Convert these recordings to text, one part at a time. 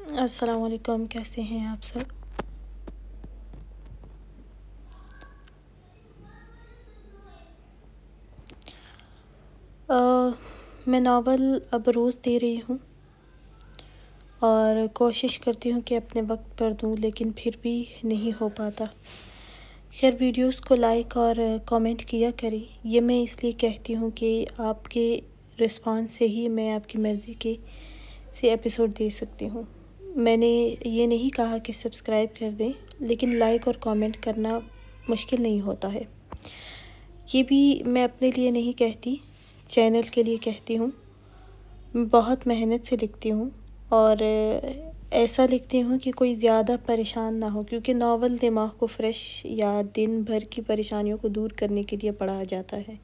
السلام علیکم، کیسے ہیں آپ سب؟ میں ناول اب روز دے رہی ہوں اور کوشش کرتی ہوں کہ اپنے وقت پر دوں، لیکن پھر بھی نہیں ہو پاتا۔ خیر، ویڈیوز کو لائک اور کامنٹ کیا کریں۔ یہ میں اس لیے کہتی ہوں کہ آپ کے رسپانس سے ہی میں آپ کی مرضی کے سے ایپیسوڈ دے سکتی ہوں۔ میں نے یہ نہیں کہا کہ سبسکرائب کر دیں، لیکن لائک اور کامنٹ کرنا مشکل نہیں ہوتا ہے۔ یہ بھی میں اپنے لیے نہیں کہتی، چینل کے لیے کہتی ہوں۔ میں بہت محنت سے لکھتی ہوں اور ایسا لکھتی ہوں کہ کوئی زیادہ پریشان نہ ہو، کیونکہ ناول دماغ کو فریش یا دن بھر کی پریشانیوں کو دور کرنے کے لیے پڑھا جاتا ہے۔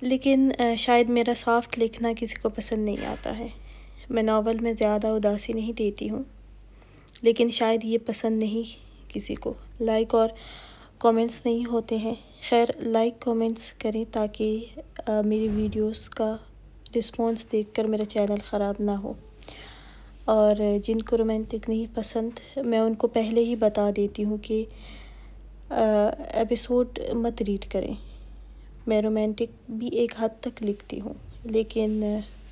لیکن شاید میرا سافٹ لکھنا کسی کو پسند نہیں آتا ہے۔ میں ناول میں زیادہ اداسی نہیں دیتی ہوں، لیکن شاید یہ پسند نہیں کسی کو۔ لائک اور کامنٹس نہیں ہوتے ہیں۔ خیر، لائک کامنٹس کریں تاکہ میری ویڈیوز کا رسپانس دیکھ کر میرا چینل خراب نہ ہو۔ اور جن کو رومانٹک نہیں پسند، میں ان کو پہلے ہی بتا دیتی ہوں کہ ایپیسوڈ مت ریڈ کریں۔ میں رومانٹک بھی ایک حد تک لکھتی ہوں، لیکن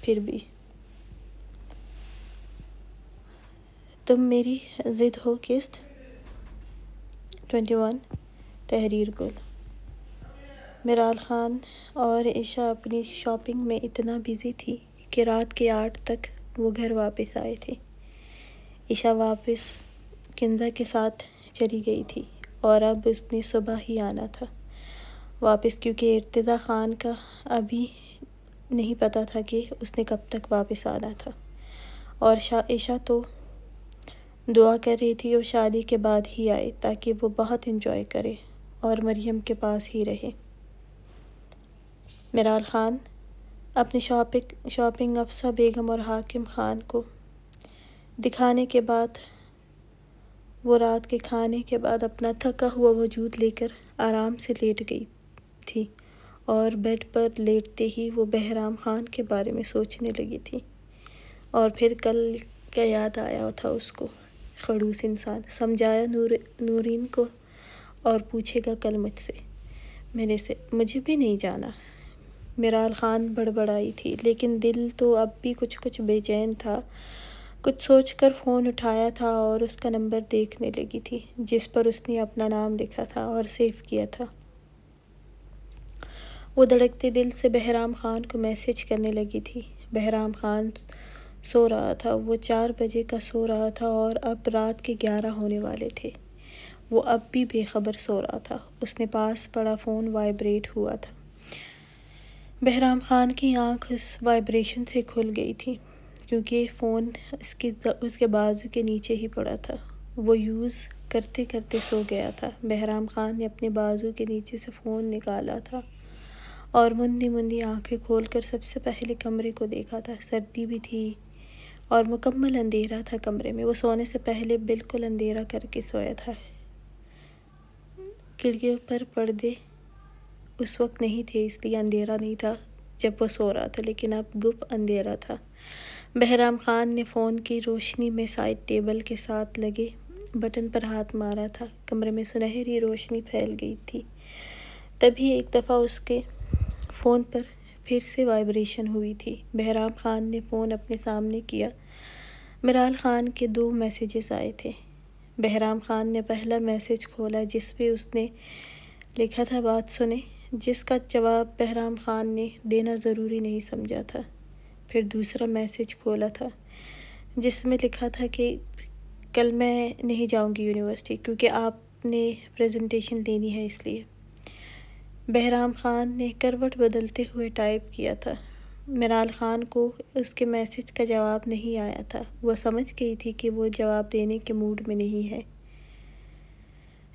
پھر بھی تم میری ضد ہو قسط 21 تحریر گل۔ میرال خان اور عشاء اپنی شاپنگ میں اتنا بزی تھی کہ رات کے 8 تک وہ گھر واپس آئے تھے۔ عشاء واپس کنزا کے ساتھ چلی گئی تھی اور اب اس نے صبح ہی آنا تھا واپس، کیونکہ ارتضیٰ خان کا ابھی نہیں پتہ تھا کہ اس نے کب تک واپس آنا تھا، اور عشاء تو دعا کر رہی تھی اور شادی کے بعد ہی آئے تاکہ وہ بہت انجوائے کرے اور مریم کے پاس ہی رہے۔ میرال خان اپنی شاپنگ افسہ بیگم اور حاکم خان کو دکھانے کے بعد وہ رات کے کھانے کے بعد اپنا تھکا ہوا وجود لے کر آرام سے لیٹ گئی تھی، اور بیڈ پر لیٹتے ہی وہ بہرام خان کے بارے میں سوچنے لگی تھی، اور پھر کل کا یاد آیا تھا اس کو۔ خڑوس انسان سمجھایا نورین کو اور پوچھے گا کل مجھ سے، میرے سے مجھے بھی نہیں جانا۔ میرال خان بڑبڑائی تھی، لیکن دل تو اب بھی کچھ بے چین تھا۔ کچھ سوچ کر فون اٹھایا تھا اور اس کا نمبر دیکھنے لگی تھی، جس پر اس نے اپنا نام لکھا تھا اور سیو کیا تھا۔ وہ دھڑکتے دل سے بہرام خان کو میسج کرنے لگی تھی۔ بہرام خان سو رہا تھا، وہ 4 بجے کا سو رہا تھا اور اب رات کے 11 ہونے والے تھے۔ وہ اب بھی بے خبر سو رہا تھا۔ اس نے پاس پڑا فون وائبریٹ ہوا تھا۔ بہرام خان کی آنکھ اس وائبریشن سے کھل گئی تھی، کیونکہ فون اس کے بازو کے نیچے ہی پڑا تھا۔ وہ یوز کرتے کرتے سو گیا تھا۔ بہرام خان نے اپنے بازو کے نیچے سے فون نکالا تھا اور مندی آنکھیں کھول کر سب سے پہلے کمرے کو دیکھا تھا۔ سردی بھی تھی اور مکمل اندھیرا تھا کمرے میں۔ وہ سونے سے پہلے بالکل اندھیرا کر کے سویا تھا۔ کھڑکیوں پر پردے اس وقت نہیں تھے، اس لیے اندھیرا نہیں تھا جب وہ سو رہا تھا، لیکن اب گپ اندھیرا تھا۔ بہرام خان نے فون کی روشنی میں سائیڈ ٹیبل کے ساتھ لگے بٹن پر ہاتھ مارا تھا۔ کمرے میں سنہری روشنی پھیل گئی تھی۔ تبھی ایک دفعہ اس کے فون پر پھر سے وائبریشن ہوئی تھی۔ بہرام خان نے فون اپنے سامنے کیا۔ میرال خان کے 2 میسیجز آئے تھے۔ بہرام خان نے پہلا میسیج کھولا، جس پہ اس نے لکھا تھا بات سنیں، جس کا جواب بہرام خان نے دینا ضروری نہیں سمجھا تھا۔ پھر دوسرا میسیج کھولا تھا، جس میں لکھا تھا کہ کل میں نہیں جاؤں گی یونیورسٹی، کیونکہ آپ نے پریزنٹیشن دینی ہے، اس لیے۔ بہرام خان نے کروٹ بدلتے ہوئے ٹائپ کیا تھا۔ میرال خان کو اس کے میسیج کا جواب نہیں آیا تھا۔ وہ سمجھ گئی تھی کہ وہ جواب دینے کے موڈ میں نہیں ہے،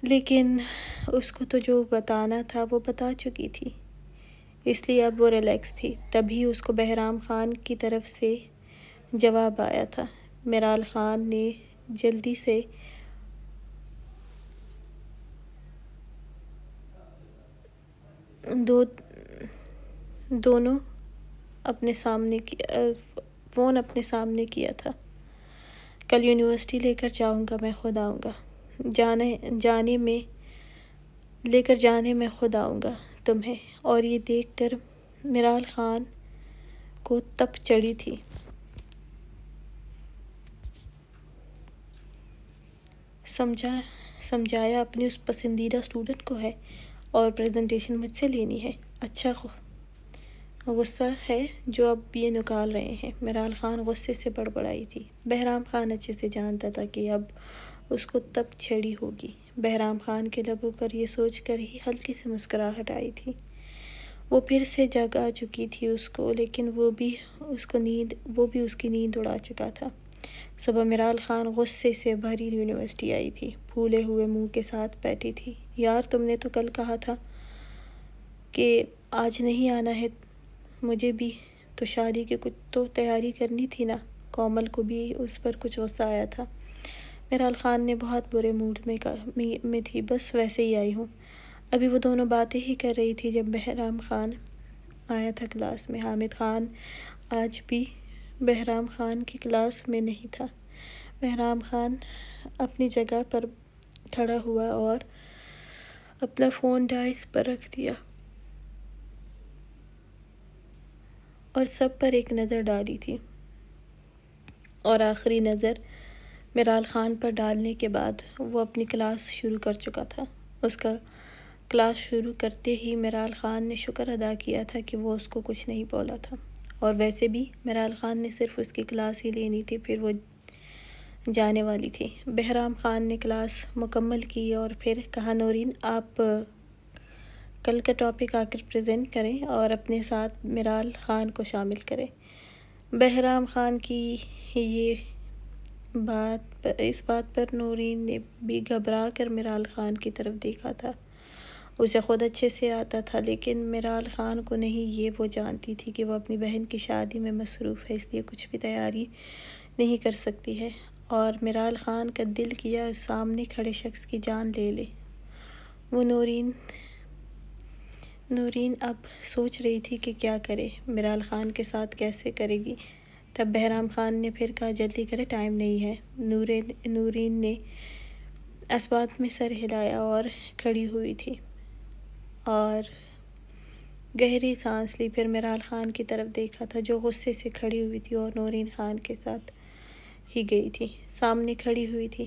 لیکن اس کو تو جو بتانا تھا وہ بتا چکی تھی، اس لیے اب وہ ریلیکس تھی۔ تبھی اس کو بہرام خان کی طرف سے جواب آیا تھا۔ میرال خان نے جلدی سے دونوں فون اپنے سامنے کیا تھا۔ کل یونیورسٹی لے کر جاؤں گا، میں خود آؤں گا، لے کر جانے میں خود آؤں گا تمہیں۔ اور یہ دیکھ کر میرال خان کو تپ چڑھی تھی۔ سمجھایا اپنی اس پسندیدہ اسٹوڈنٹ کو ہے اور پریزنٹیشن مجھ سے لینی ہے۔ اچھا غصہ ہے جو اب یہ نکال رہے ہیں، میرال خان غصے سے بڑبڑائی تھی۔ بہرام خان اچھے سے جانتا تھا کہ اب اس کو تپ چڑھی ہوگی۔ بہرام خان کے لبوں پر یہ سوچ کر ہی ہلکی سی مسکراہٹ آئی تھی۔ وہ پھر سے جگ آ چکی تھی اس کو، لیکن وہ بھی اس کی نیند اڑا چکا تھا۔ صبح میرال خان غصے سے بھری یونیورسٹی آئی تھی، پھولے ہوئے منہ کے ساتھ بیٹھی تھی۔ یار، تم نے تو کل کہا تھا کہ آج نہیں آنا ہے، مجھے بھی تو شادی کی کچھ تو تیاری کرنی تھی نا۔ کومل کو بھی اس پر کچھ غصہ آیا تھا۔ میرال خان نے بہت برے موڈ میں تھی، بس ویسے ہی آئی ہوں۔ ابھی وہ دونوں باتیں ہی کر رہی تھی جب بہرام خان آیا تھا کلاس میں۔ حامد خان آج بھی بہرام خان کی کلاس میں نہیں تھا۔ بہرام خان اپنی جگہ پر کھڑا ہوا اور اپنا فون ڈائس پر رکھ دیا اور سب پر ایک نظر ڈالی تھی، اور آخری نظر میرال خان پر ڈالنے کے بعد وہ اپنی کلاس شروع کر چکا تھا۔ اس کا کلاس شروع کرتے ہی میرال خان نے شکر ادا کیا تھا کہ وہ اس کو کچھ نہیں بولا تھا، اور ویسے بھی میرال خان نے صرف اس کی کلاس ہی لینی تھی، پھر وہ جانے والی تھی۔ بہرام خان نے کلاس مکمل کی اور پھر کہا، نورین، آپ کل کا ٹاپک آ کر پریزنٹ کریں اور اپنے ساتھ میرال خان کو شامل کریں۔ بہرام خان کی اس بات پر نورین نے بھی گھبرا کر میرال خان کی طرف دیکھا تھا۔ اسے خود اچھے سے آتا تھا، لیکن میرال خان کو نہیں۔ یہ وہ جانتی تھی کہ وہ اپنی بہن کی شادی میں مصروف ہے، اس لیے کچھ بھی تیاری نہیں کر سکتی ہے، اور میرال خان کا دل کیا اس سامنے کھڑے شخص کی جان لے لے۔ وہ نورین اب سوچ رہی تھی کہ کیا کرے، میرال خان کے ساتھ کیسے کرے گی۔ تب بہرام خان نے پھر کہا، جلدی کرے، ٹائم نہیں ہے۔ نورین نے اس بات میں سر ہلایا اور کھڑی ہوئی تھی اور گہری سانس لی، پھر میرال خان کی طرف دیکھا تھا جو غصے سے کھڑی ہوئی تھی اور نورین خان کے ساتھ ہی گئی تھی، سامنے کھڑی ہوئی تھی۔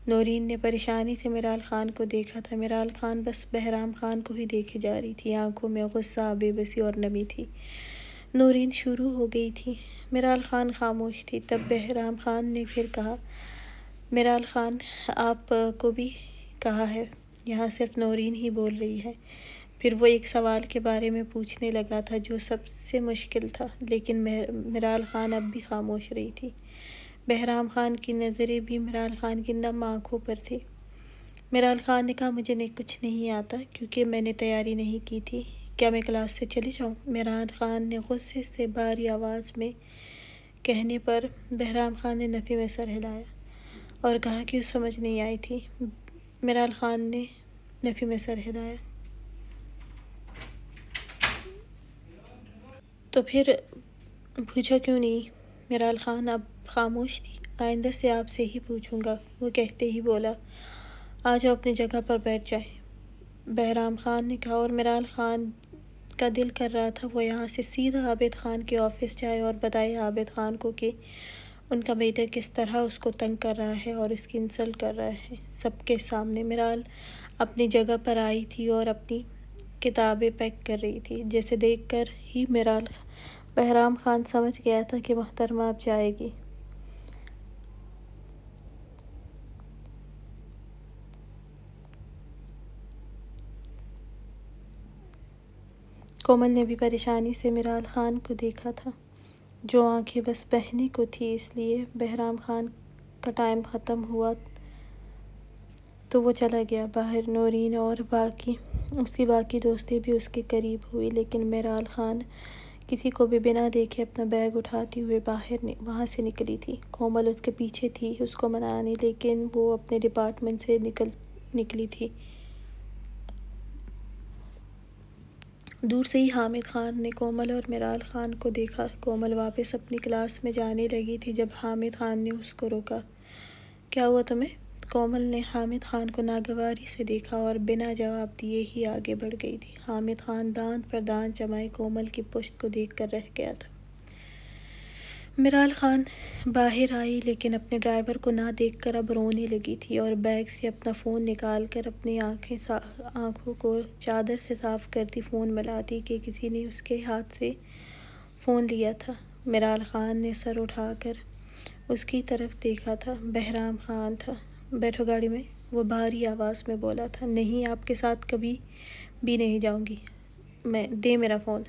نورین نے پریشانی سے میرال خان کو دیکھا تھا، میرال خان بس بہرام خان کو ہی دیکھے جا رہی تھی، آنکھوں میں غصہ، بے بسی اور نمی تھی۔ نورین شروع ہو گئی تھی، میرال خان خاموش تھی۔ تب بہرام خان نے پھر کہا، میرال خان، آپ کو بھی کہا ہے، یہاں صرف نورین ہی بول رہی ہے۔ پھر وہ ایک سوال کے بارے میں پوچھنے لگا تھا جو سب سے مشکل تھا، لیکن میرال خان اب بھی خاموش رہی تھی۔ بہرام خان کی نظریں بھی میرال خان کی نم آنکھوں پر تھی۔ میرال خان نے کہا، مجھے کچھ نہیں آتا کیونکہ میں نے تیاری نہیں کی تھی، کیا میں کلاس سے چلی جاؤں؟ میرال خان نے غصے سے بھاری آواز میں کہنے پر بہرام خان نے نفی میں سر ہلایا اور کہا کہ وہ سمجھ نہیں آئی تھی۔ میرال خان نے نفی میں سر ہلایا تو پھر پوچھا کیوں نہیں؟ میرال خان اب خاموش تھی۔ آئندہ سے آپ سے ہی پوچھوں گا، وہ کہتے ہی بولا، آ جاؤ اپنی جگہ پر بیٹھ جائے، بہرام خان نے کہا، اور میرال خان کا دل کر رہا تھا وہ یہاں سے سیدھا عابد خان کے آفس جائے اور بتائے عابد خان کو کہ ان کا بیٹا کس طرح اس کو تنگ کر رہا ہے اور اس کی انسلٹ کر رہا ہے سب کے سامنے۔ میرال اپنی جگہ پر آئی تھی اور اپنی کتابیں پیک کر رہی تھی، جسے دیکھ کر ہی بہرام خان سمجھ گیا تھا کہ محترمہ اب جائے گی۔ کومل نے بھی پریشانی سے میرال خان کو دیکھا تھا، جو آنکھیں بس بہنے کو تھی، اس لیے بہرام خان کا ٹائم ختم ہوا تو وہ چلا گیا باہر۔ نورین اور اس کی باقی دوستیں بھی اس کے قریب ہوئی، لیکن میرال خان کسی کو بھی بنا دیکھے اپنا بیگ اٹھاتی ہوئے وہاں سے نکلی تھی۔ کومل اس کے پیچھے تھی اس کو منانے، لیکن وہ اپنے ڈپارٹمنٹ سے نکلی تھی دور سے ہی حامد خان نے کومل اور میرال خان کو دیکھا۔ کومل واپس اپنی کلاس میں جانے لگی تھی جب حامد خان نے اس کو روکا۔ کیا ہوا تمہیں؟ کومل نے حامد خان کو ناگواری سے دیکھا اور بنا جواب دیے ہی آگے بڑھ گئی تھی۔ حامد خان دانت پر دانت جمائے کومل کی پشت کو دیکھ کر رہ گیا تھا۔ میرال خان باہر آئی لیکن اپنے ڈرائیور کو نہ دیکھ کر اب رونے لگی تھی اور بیگ سے اپنا فون نکال کر اپنی آنکھوں کو چادر سے صاف کرتی فون ملاتی کہ کسی نے اس کے ہاتھ سے فون لیا تھا۔ میرال خان نے سر اٹھا کر اس کی طرف دیکھا تھا۔ بہرام خان تھا۔ بیٹھو گاڑی میں، وہ بھاری آواز میں بولا تھا۔ نہیں، آپ کے ساتھ کبھی بھی نہیں جاؤں گی میں۔ دے میرا فون،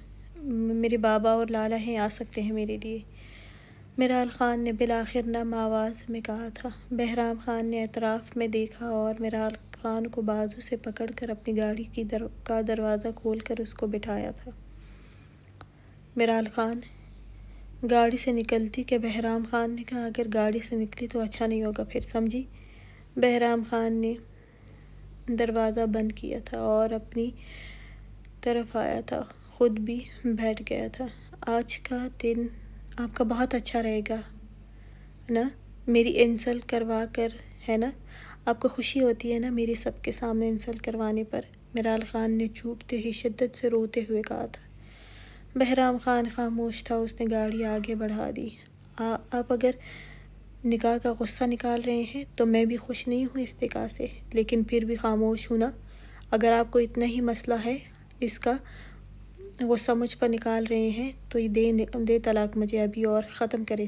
میرے بابا اور لالا ہیں، آ سکتے ہیں میرے لیے، میرال خان نے بالآخر نم آواز میں کہا تھا۔ بہرام خان نے اطراف میں دیکھا اور میرال خان کو بازو سے پکڑ کر اپنی گاڑی کا دروازہ کھول کر اس کو بٹھایا تھا۔ میرال خان گاڑی سے نکلتی کہ بہرام خان نے کہا اگر گاڑی سے نکلی تو اچھا نہیں ہوگا پھر، سمجھی؟ بہرام خان نے دروازہ بند کیا تھا اور اپنی طرف آیا تھا، خود بھی بیٹھ گیا تھا۔ آج کا دن آپ کا بہت اچھا رہے گا نا، میری انسلٹ کروا کر، ہے نا؟ آپ کو خوشی ہوتی ہے نا میری سب کے سامنے انسلٹ کروانے پر؟ میرال خان نے چوبتے ہی شدت سے روتے ہوئے کہا تھا۔ بہرام خان خاموش تھا۔ اس نے گاڑی آگے بڑھا دی۔ آپ اگر نکاح کا غصہ نکال رہے ہیں تو میں بھی خوش نہیں ہوں اس نکاح سے، لیکن پھر بھی خاموش ہوں نا۔ اگر آپ کو اتنا ہی مسئلہ ہے اس کا غصہ مجھ پر نکال رہے ہیں تو دے طلاق مجھے ابھی اور ختم کرے،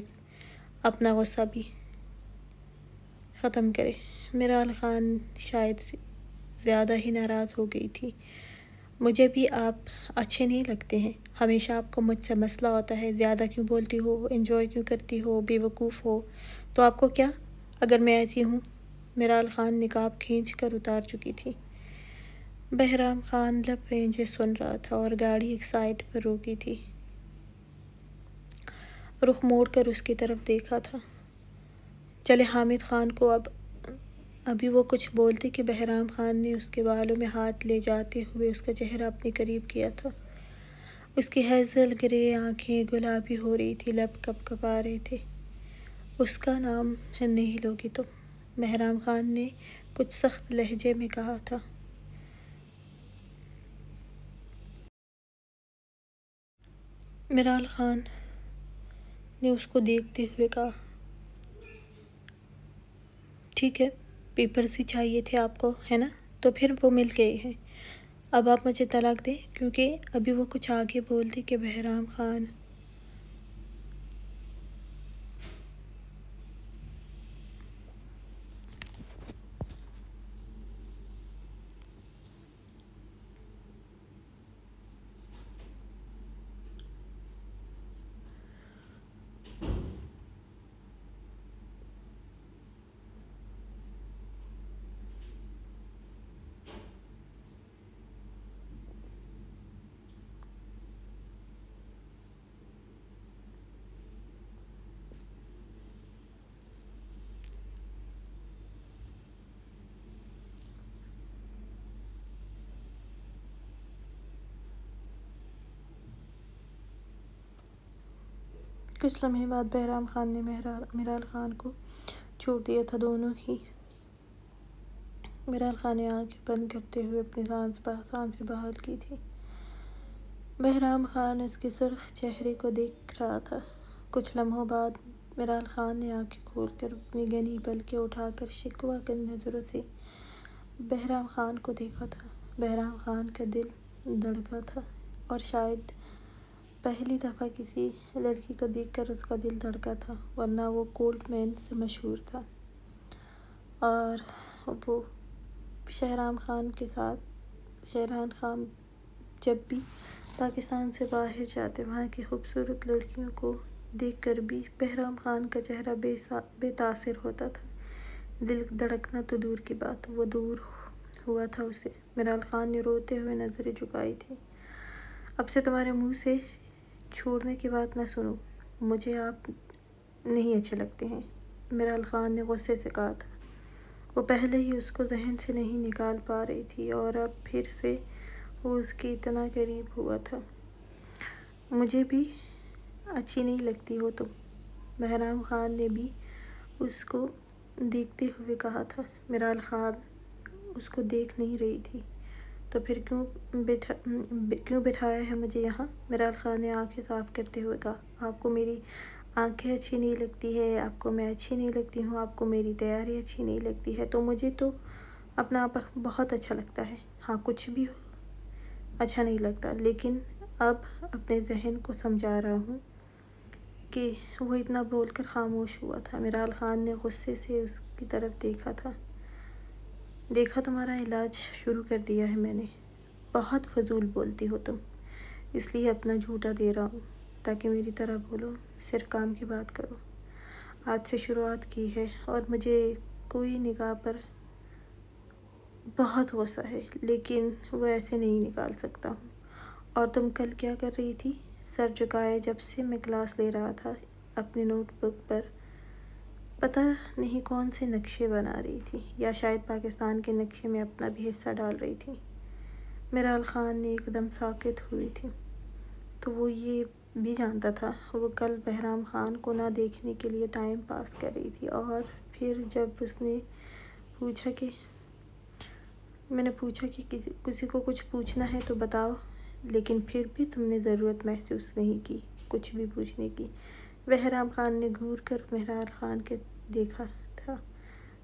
اپنا غصہ بھی ختم کرے۔ میرال خان شاید زیادہ ہی ناراض ہو گئی تھی۔ مجھے بھی آپ اچھے نہیں لگتے ہیں، ہمیشہ آپ کو مجھ سے مسئلہ ہوتا ہے، زیادہ کیوں بولتی ہو، انجوائے کیوں کرتی ہو، بے وقوف ہو تو آپ کو کیا اگر میں ایسی ہوں؟ میرال خان نقاب کھینچ کر اتار چکی تھی۔ بہرام خان لب ریجھے سن رہا تھا اور گاڑی ایک سائڈ پر روکی تھی۔ رخ موڑ کر اس کی طرف دیکھا تھا۔ چلے حامد خان کو ابھی وہ کچھ بولتی کہ بہرام خان نے اس کے بالوں میں ہاتھ لے جاتے ہوئے اس کا چہرہ اپنے قریب کیا تھا۔ اس کی ہیزل گرے آنکھیں گلابی ہو رہی تھی، لب کپ کپا رہے تھے۔ اس کا نام نہیں لوگی تم، بہرام خان نے کچھ سخت لہجے میں کہا تھا۔ میرال خان نے اس کو دیکھتے ہوئے کہا، ٹھیک ہے، پیپرز ہی چاہیے تھے آپ کو، ہے نا؟ تو پھر وہ مل گئے ہیں۔ اب آپ مجھے طلاق دیں، کیونکہ ابھی وہ کچھ آگے بولتی کہ بہرام خان کچھ لمحے بعد بہرام خان نے میرال خان کو چھوڑ دیا تھا۔ دونوں ہی میرال خان نے آنکھیں بند کرتے ہوئے اپنی سانسیں بحال کی تھی۔ بہرام خان اس کے سرخ چہرے کو دیکھ رہا تھا۔ کچھ لمحوں بعد میرال خان نے آنکھیں کھول کر اپنی گھنی پلکیں اٹھا کر شکوہ کی نظروں سے بہرام خان کو دیکھا تھا۔ بہرام خان کا دل دھڑکا تھا اور شاید پہلی دفعہ کسی لڑکی کو دیکھ کر اس کا دل دھڑکا تھا، ورنہ وہ کولڈ مین سے مشہور تھا۔ اور وہ شہرام خان جب بھی پاکستان سے باہر جاتے وہاں کی خوبصورت لڑکیوں کو دیکھ کر بھی بہرام خان کا چہرہ بے تاثر ہوتا تھا۔ دل دھڑکنا تو دور کی بات، وہ دور ہوا تھا اسے۔ میرال خان نے روتے ہوئے نظریں جھکائی تھیں۔ اب سے تمہارے منہ سے چھوڑنے کی بات نہ سنوں، مجھے آپ نہیں اچھے لگتے ہیں، میرال خان نے غصے سے کہا تھا۔ وہ پہلے ہی اس کو ذہن سے نہیں نکال پا رہی تھی اور اب پھر سے وہ اس کے اتنا قریب ہوا تھا۔ مجھے بھی اچھی نہیں لگتی ہو تم، بہرام خان نے بھی اس کو دیکھتے ہوئے کہا تھا۔ میرال خان اس کو دیکھ نہیں رہی تھی۔ تو پھر کیوں بٹھایا ہے مجھے یہاں؟ میرال خان نے آنکھیں صاف کرتے ہوئے کہا۔ آپ کو میری آنکھیں اچھی نہیں لگتی ہے، آپ کو میں اچھی نہیں لگتی ہوں، آپ کو میری تیاری اچھی نہیں لگتی ہے، تو مجھے تو اپنا آپ بہت اچھا لگتا ہے۔ ہاں، کچھ بھی اچھا نہیں لگتا، لیکن اب اپنے ذہن کو سمجھا رہا ہوں کہ وہ اتنا بول کر خاموش ہوا تھا۔ میرال خان نے غصے سے اس کی طرف دیکھا تھا۔ دیکھا، تمہارا علاج شروع کر دیا ہے میں نے۔ بہت فضول بولتی ہو تم، اس لیے اپنا جھوٹا دے رہا ہوں تاکہ میری طرح بولو، صرف کام کی بات کرو۔ آج سے شروعات کی ہے اور مجھے کوئی نگاہ پر بہت غصہ ہے، لیکن وہ ایسے نہیں نکال سکتا ہوں۔ اور تم کل کیا کر رہی تھی؟ سر جھکائے جب سے میں کلاس لے رہا تھا، اپنی نوٹ بک پر پتہ نہیں کون سے نقشے بنا رہی تھی، یا شاید پاکستان کے نقشے میں اپنا بھی حصہ ڈال رہی تھی۔ میرال خان نے ایک دم ساکت ہوئی تھی۔ تو وہ یہ بھی جانتا تھا، وہ کل بہرام خان کو نہ دیکھنے کے لیے ٹائم پاس کر رہی تھی، اور پھر جب اس نے پوچھا کہ میں نے پوچھا کہ کسی کو کچھ پوچھنا ہے تو بتاؤ، لیکن پھر بھی تم نے ضرورت محسوس نہیں کی کچھ بھی پوچھنے کی۔ بہرام خان نے گھور کر میرال خان کے دیکھا تھا۔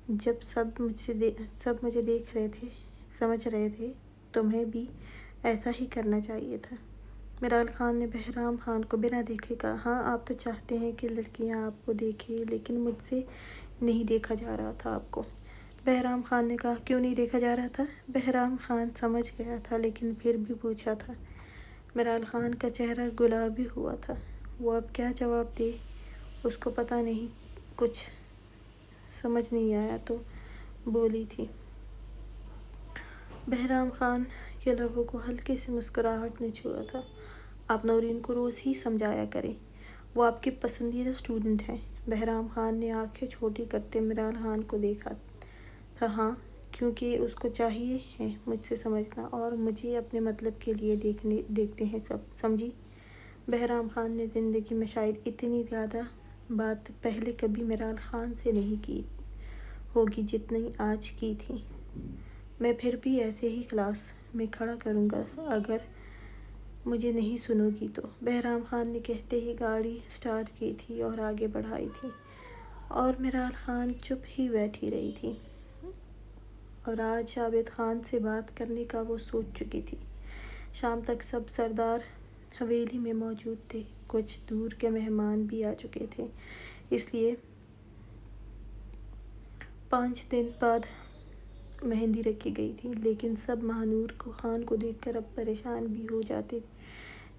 جب سب مجھے دیکھ رہے تھے، سمجھ رہے تھے، تمہیں بھی ایسا ہی کرنا چاہیے تھا۔ میرال خان نے بہرام خان کو بنا دیکھے کہا۔ ہاں، آپ تو چاہتے ہیں کہ لڑکیاں آپ کو دیکھیں، لیکن مجھ سے نہیں دیکھا جا رہا تھا آپ کو۔ بہرام خان نے کہا۔ کیوں نہیں دیکھا جا رہا تھا؟ بہرام خان سمجھ گیا تھا، لیکن پھر بھی پوچھا تھا۔ میرال خان کا چہرہ گلابی ہوا تھا۔ وہ اب کیا جواب دے، اس کو پتہ نہیں، کچھ سمجھ نہیں آیا تو بولی تھی۔ بہرام خان کے لبوں کو ہلکی سی مسکراہٹ نے چھوا تھا۔ آپ نورین کو روز ہی سمجھایا کریں، وہ آپ کے پسندیدہ اسٹوڈنٹ ہیں۔ بہرام خان نے آنکھیں چھوٹی کرتے میرال خان کو دیکھا تھا۔ ہاں، کیونکہ اس کو چاہیے ہے مجھ سے سمجھنا، اور مجھے اپنے مطلب کے لیے دیکھتے ہیں سب، سمجھی؟ بہرام خان نے زندگی میں شاید اتنی زیادہ بات پہلے کبھی میرال خان سے نہیں کی ہوگی جتنی آج کی تھی۔ میں پھر بھی ایسے ہی کلاس میں کھڑا کروں گا اگر مجھے نہیں سنو گی تو، بہرام خان نے کہتے ہی گاڑی سٹارٹ کی تھی اور آگے بڑھائی تھی، اور میرال خان چپ ہی بیٹھی رہی تھی، اور آج عابد خان سے بات کرنے کا وہ سوچ چکی تھی۔ شام تک سب سردار حویلی میں موجود تھے، کچھ دور کے مہمان بھی آ چکے تھے، اس لیے 5 دن بعد مہندی رکھی گئی تھی، لیکن سب ماہنور خان کو دیکھ کر اب پریشان بھی ہو جاتے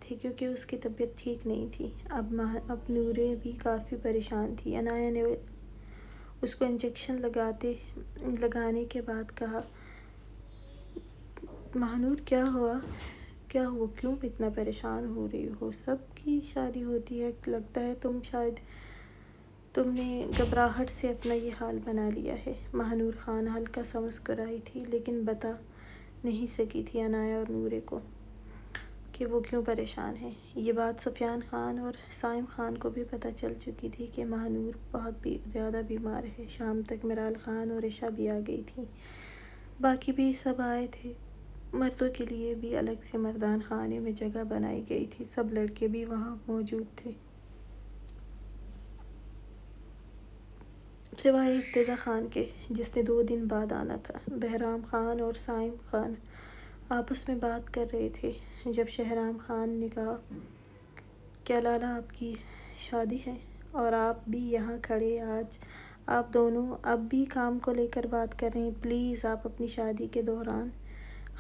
تھے کیونکہ اس کی طبیعت ٹھیک نہیں تھی۔ اب نوریں بھی کافی پریشان تھی۔ عنایہ نے اس کو انجیکشن لگانے کے بعد کہا، ماہنور کیا ہوا، کیوں اتنا پریشان ہو رہی ہو؟ سب کی شادی ہوتی ہے، لگتا ہے تم نے گھبراہٹ سے اپنا یہ حال بنا لیا ہے۔ ماہنور خان ہلکا سا مسکرائی تھی، لیکن بتا نہیں سکی تھی عنایہ اور نورے کو کہ وہ کیوں پریشان ہے۔ یہ بات سفیان خان اور سائم خان کو بھی پتہ چل چکی تھی کہ ماہنور بہت زیادہ بیمار ہے۔ شام تک میرال خان اور عشا بھی آ گئی تھی، باقی بھی سب آئے تھے۔ مردوں کے لیے بھی الگ سے مردان خانے میں جگہ بنائی گئی تھی، سب لڑکے بھی وہاں موجود تھے سوائے ارتضیٰ خان کے، جس نے 2 دن بعد آنا تھا۔ بہرام خان اور سائم خان آپس میں بات کر رہے تھے جب شہرام خان نے کہا، کیا لالا آپ کی شادی ہے اور آپ بھی یہاں کھڑے، آج آپ دونوں اب بھی کام کو لے کر بات کر رہے ہیں؟ پلیز آپ اپنی شادی کے دوران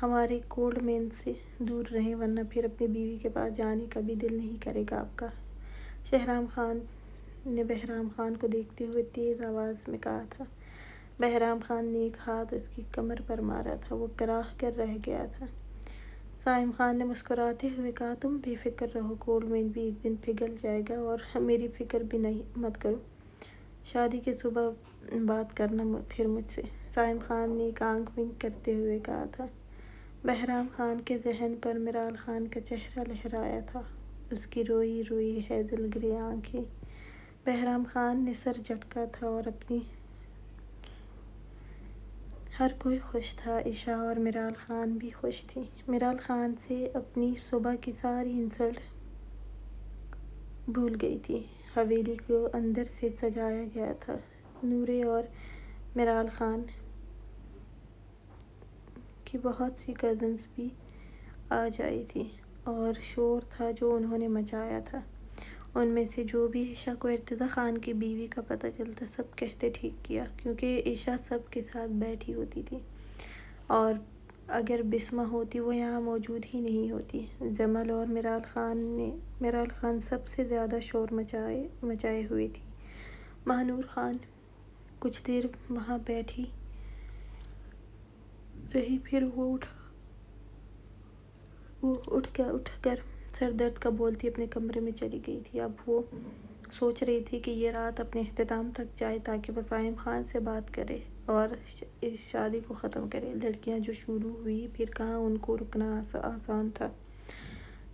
ہمارے گولڈ مین سے دور رہیں، ورنہ پھر اپنی بیوی کے پاس جانے کا بھی دل نہیں کرے گا آپ کا۔ شہرام خان نے بہرام خان کو دیکھتے ہوئے تیز آواز میں کہا تھا۔ بہرام خان نے ایک ہاتھ اس کی کمر پر مارا تھا، وہ کراہ کر رہ گیا تھا۔ سائم خان نے مسکراتے ہوئے کہا، تم بے فکر رہو، گولڈ مین بھی ایک دن پگھل جائے گا، اور میری فکر بھی مت کرو، شادی کے صبح بات کرنا پھر مجھ سے۔ سائم خان نے ایک آنکھ ونک کرتے ہوئے کہا تھا۔ بہرام خان کے ذہن پر میرال خان کا چہرہ لہرایا تھا، اس کی روئی روئی ہیزل گرے آنکھیں۔ بہرام خان نے سر جھٹکا تھا اور اپنی ہر کوئی خوش تھا، عائشہ اور میرال خان بھی خوش تھی۔ میرال خان سے اپنی صبح کی ساری انسلٹ بھول گئی تھی۔ حویلی کو اندر سے سجایا گیا تھا۔ نورے اور میرال خان کی بہت سی کزنز بھی آج آئی تھی اور شور تھا جو انہوں نے مچایا تھا۔ ان میں سے جو بھی عائشہ کو ارتضیٰ خان کی بیوی کا پتہ چلتا سب کہتے ٹھیک کیا، کیونکہ عائشہ سب کے ساتھ بیٹھی ہوتی تھی اور اگر بسمہ ہوتی وہ یہاں موجود ہی نہیں ہوتی۔ جمل اور میرال خان سب سے زیادہ شور مچائے ہوئے تھی۔ ماہنور خان کچھ دیر وہاں بیٹھی رہی، پھر وہ اٹھ کر سر درد کا بولتی اپنے کمرے میں چلی گئی تھی۔ اب وہ سوچ رہی تھی کہ یہ رات اپنے اختتام تک جائے تاکہ وہ صائم خان سے بات کرے اور اس شادی کو ختم کرے۔ لڑکیاں جو شروع ہوئی پھر کہاں ان کو رکنا آسان تھا،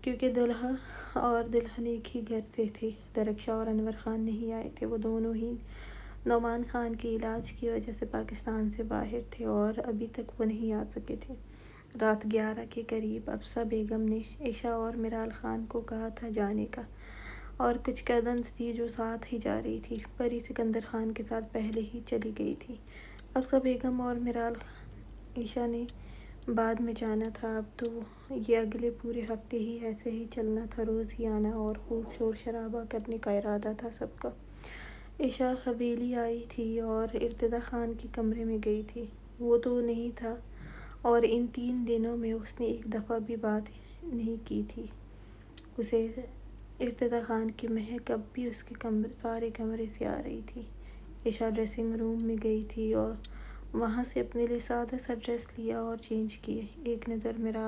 کیونکہ دلہا اور دلہن ایک ہی گھر سے تھے۔ درخشاں اور انور خان نہیں آئے تھے، وہ دونوں ہی نعمان خان کے علاج کی وجہ سے پاکستان سے باہر تھے اور ابھی تک وہ نہیں آ سکے تھے۔ رات 11 کے قریب افسہ بیگم نے عائشہ اور میرال خان کو کہا تھا جانے کا، اور کچھ کزنز تھی جو ساتھ ہی جا رہی تھی۔ پری سکندر خان کے ساتھ پہلے ہی چلی گئی تھی۔ افسہ بیگم اور عائشہ نے بعد میں جانا تھا۔ اب تو یہ اگلے پورے ہفتے ہی ایسے ہی چلنا تھا، روز ہی آنا اور خوب شور شرابہ کرنے کا ارادہ تھا سب کا۔ عائشہ حویلی آئی تھی اور ارتضیٰ خان کے کمرے میں گئی تھی۔ وہ تو نہیں تھا اور ان 3 دنوں میں اس نے ایک دفعہ بھی بات نہیں کی تھی۔ اسے ارتضیٰ خان کی مہک اب بھی اس کے سارے کمرے سے آ رہی تھی۔ عائشہ ڈریسنگ روم میں گئی تھی اور وہاں سے اپنے لیے سادہ سا ڈریس لیا اور چینج کیے۔ ایک نظر میرا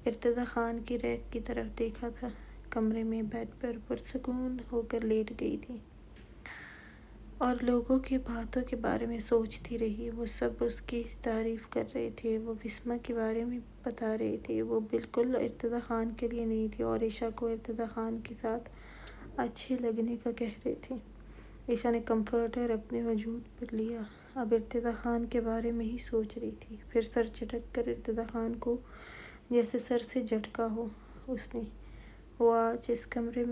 ارتضیٰ خان کی ریک کی طرف دیکھا تھا، کمرے میں بیڈ پر پرسکون ہو کر لیٹ گئی تھی اور لوگوں کی باتوں کے بارے میں سوچتی رہی۔ وہ سب اس کی تعریف کر رہے تھے، وہ بسمہ کے بارے میں بتا رہے تھے، وہ بالکل ارتضیٰ خان کے لیے نہیں تھی اور عائشہ کو ارتضیٰ خان کے ساتھ اچھے لگنے کا کہہ رہے تھے۔ عائشہ نے کمفرٹر اپنے وجود پر لیا، اب ارتضیٰ خان کے بارے میں ہی سوچ رہی تھی۔ پھر سر جھٹک کر ارتضیٰ خان کو جیسے سر سے جھٹکا ہو اس نے۔ وہ آج اس کمرے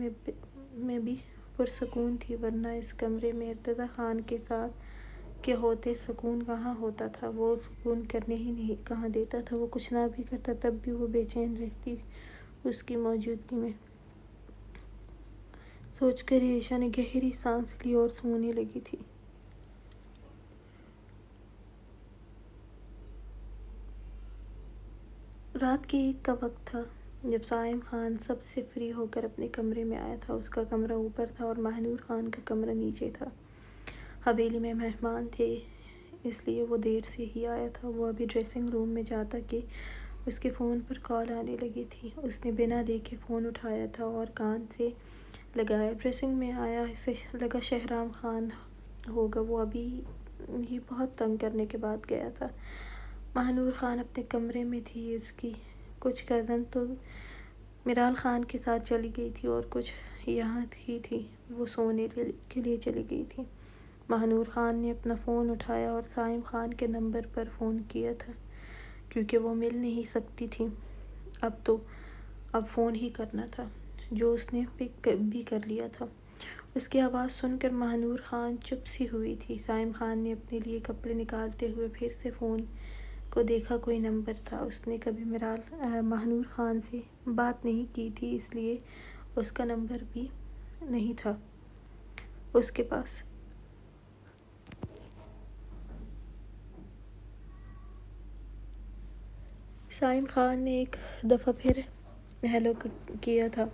میں بھی پرسکون تھی، ورنہ اس کمرے میں ارتضیٰ خان کے ساتھ کے ہوتے سکون کہاں ہوتا تھا۔ وہ سکون کرنے ہی نہیں کہاں دیتا تھا۔ وہ کچھ نہ بھی کرتا تب بھی وہ بے چین رہتی اس کی موجودگی میں۔ سوچ کر عائشہ نے گہری سانس لی اور سونے لگی تھی۔ رات کے 1 کا وقت تھا جب صائم خان سب سے فری ہو کر اپنے کمرے میں آیا تھا۔ اس کا کمرہ اوپر تھا اور ماہنور خان کا کمرہ نیچے تھا۔ حویلی میں مہمان تھے اس لیے وہ دیر سے ہی آیا تھا۔ وہ ابھی ڈریسنگ روم میں جاتا کہ اس کے فون پر کال آنے لگی تھی۔ اس نے بنا دیکھے فون اٹھایا تھا اور کان سے لگایا۔ ڈریسنگ میں آیا، اسے لگا شہرام خان ہوگا، وہ ابھی ہی بہت تنگ کرنے کے بعد گیا تھا۔ ماہنور خان اپنے کمرے میں تھی، اس کی کچھ کزن تو میرال خان کے ساتھ چلی گئی تھی اور کچھ یہاں ہی تھی، وہ سونے کے لیے چلی گئی تھی۔ ماہنور خان نے اپنا فون اٹھایا اور صائم خان کے نمبر پر فون کیا تھا، کیونکہ وہ مل نہیں سکتی تھی۔ اب فون ہی کرنا تھا، جو اس نے پک بھی کر لیا تھا۔ اس کی آواز سن کر ماہنور خان چپ سی ہوئی تھی۔ صائم خان نے اپنے لیے کپڑے نکالتے ہوئے پھر سے فون کو دیکھا، کوئی نمبر تھا۔ اس نے کبھی ماہنور خان سے بات نہیں کی تھی، اس لیے اس کا نمبر بھی نہیں تھا اس کے پاس۔ صائم خان نے ایک دفعہ پھر ہیلو کیا تھا۔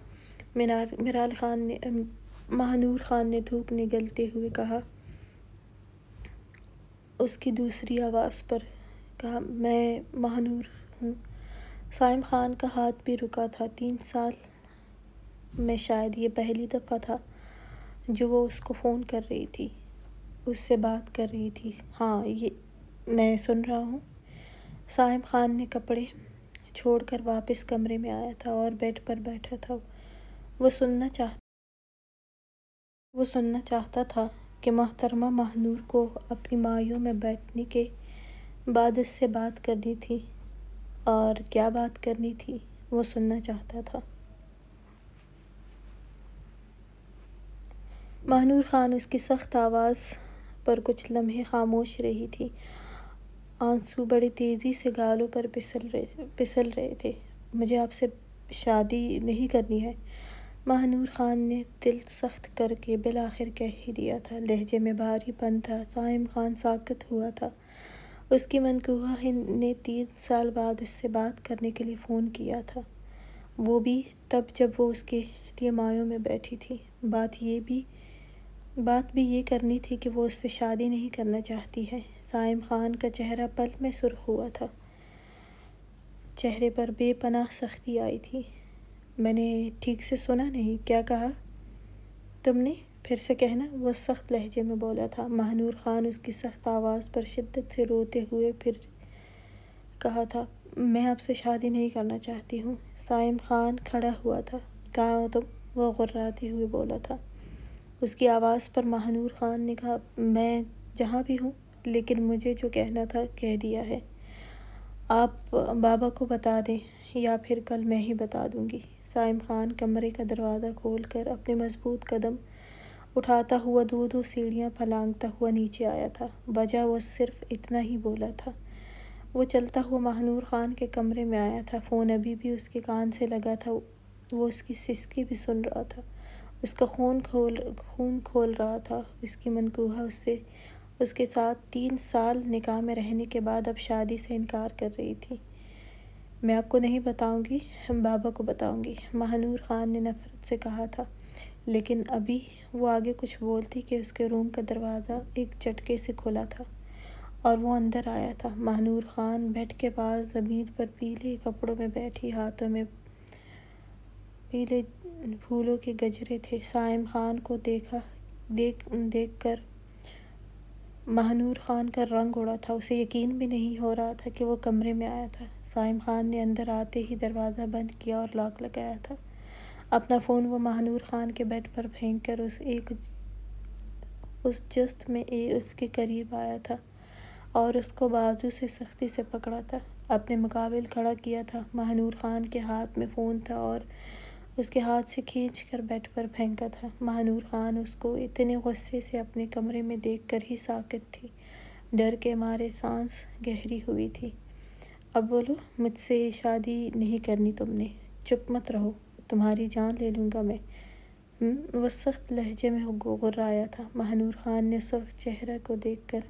ماہنور خان نے دھوپ نگلتے ہوئے کہا، اس کی دوسری آواز پر کہا، میں ماہنور ہوں۔ صائم خان کا ہاتھ بھی رکا تھا۔ 3 سال میں شاید یہ پہلی دفعہ تھا جو وہ اس کو فون کر رہی تھی، اس سے بات کر رہی تھی۔ ہاں، میں سن رہا ہوں۔ صائم خان نے کپڑے چھوڑ کر واپس کمرے میں آیا تھا اور بیڈ پر بیٹھا تھا۔ وہ سننا چاہتا تھا کہ محترمہ ماہنور کو اپنی مایوں میں بیٹھنے کے بعد اس سے بات کرنی تھی، اور کیا بات کرنی تھی وہ سننا چاہتا تھا۔ ماہنور خان اس کی سخت آواز پر کچھ لمحے خاموش رہی تھی۔ آنسو بڑی تیزی سے گالوں پر پسل رہے تھے۔ مجھے آپ سے شادی نہیں کرنی ہے، ماہنور خان نے دل سخت کر کے بالآخر کہہ ہی دیا تھا۔ لہجے میں بھاری پن تھا۔ سائم خان ساکت ہوا تھا۔ اس کی منکوحہ نے 3 سال بعد اس سے بات کرنے کے لیے فون کیا تھا، وہ بھی تب جب وہ اس کے لیے مایوں میں بیٹھی تھی۔ بات بھی یہ کرنی تھی کہ وہ اس سے شادی نہیں کرنا چاہتی ہے۔ سائم خان کا چہرہ پل میں سرخ ہوا تھا، چہرے پر بے پناہ سختی آئی تھی۔ میں نے ٹھیک سے سنا نہیں، کیا کہا تم نے؟ پھر سے کہنا، وہ سخت لہجے میں بولا تھا۔ ماہنور خان اس کی سخت آواز پر شدت سے روتے ہوئے پھر کہا تھا، میں آپ سے شادی نہیں کرنا چاہتی ہوں۔ سائم خان کھڑا ہوا تھا۔ کہاں ہو تم؟ وہ غراتے ہوئے بولا تھا۔ اس کی آواز پر ماہنور خان نے کہا، میں جہاں بھی ہوں، لیکن مجھے جو کہنا تھا کہہ دیا ہے۔ آپ بابا کو بتا دیں یا پھر کل میں ہی بتا دوں گی۔ سائم خان کمرے کا دروازہ کھول کر اپنے مضبوط قدم اٹھاتا ہوا 2 سیڑھیاں پھلانگتا ہوا نیچے آیا تھا۔ وجہ وہ صرف اتنا ہی بولا تھا۔ وہ چلتا ہوا ماہنور خان کے کمرے میں آیا تھا۔ فون ابھی بھی اس کے کان سے لگا تھا۔ وہ اس کی سسکی بھی سن رہا تھا، اس کا خون کھول رہا تھا۔ اس کی منکوحہ اس کے ساتھ 3 سال نکاح میں رہنے کے بعد اب شادی سے انکار کر رہی تھی۔ میں آپ کو نہیں بتاؤں گی، بابا کو بتاؤں گی، ماہنور خان نے نفرت سے کہا تھا۔ لیکن ابھی وہ آگے کچھ بولتی کہ اس کے روم کا دروازہ ایک جھٹکے سے کھلا تھا اور وہ اندر آیا تھا۔ ماہنور خان بیڈ کے پاس زمین پر پیلے کپڑوں میں بیٹھی، ہاتھوں میں پیلے پھولوں کے گجرے تھے۔ سائم خان کو دیکھ کر ماہنور خان کا رنگ اڑا تھا۔ اسے یقین بھی نہیں ہو رہا تھا کہ وہ کمرے میں آیا تھا۔ سائم خان نے اندر آتے ہی دروازہ بند کیا اور لاک لگایا تھا۔ اپنا فون وہ ماہنور خان کے بیڈ پر پھینک کر اس جست میں اس کے قریب آیا تھا اور اس کو بازو سے سختی سے پکڑا تھا، اپنے مقابل کھڑا کیا تھا۔ ماہنور خان کے ہاتھ میں فون تھا اور اس کے ہاتھ سے کھینچ کر بیڈ پر پھینکا تھا۔ ماہنور خان اس کو اتنے غصے سے اپنے کمرے میں دیکھ کر ہی ساکت تھی، ڈر کے مارے سانس گہری ہوئی تھی۔ اب بولو، مجھ سے شادی نہیں کرنی تم نے؟ چپ مت رہو، تمہاری جان لے لوں گا میں۔ وہ سخت لہجے میں غرایا تھا۔ ماہنور خان نے سرخ چہرے کو دیکھ کر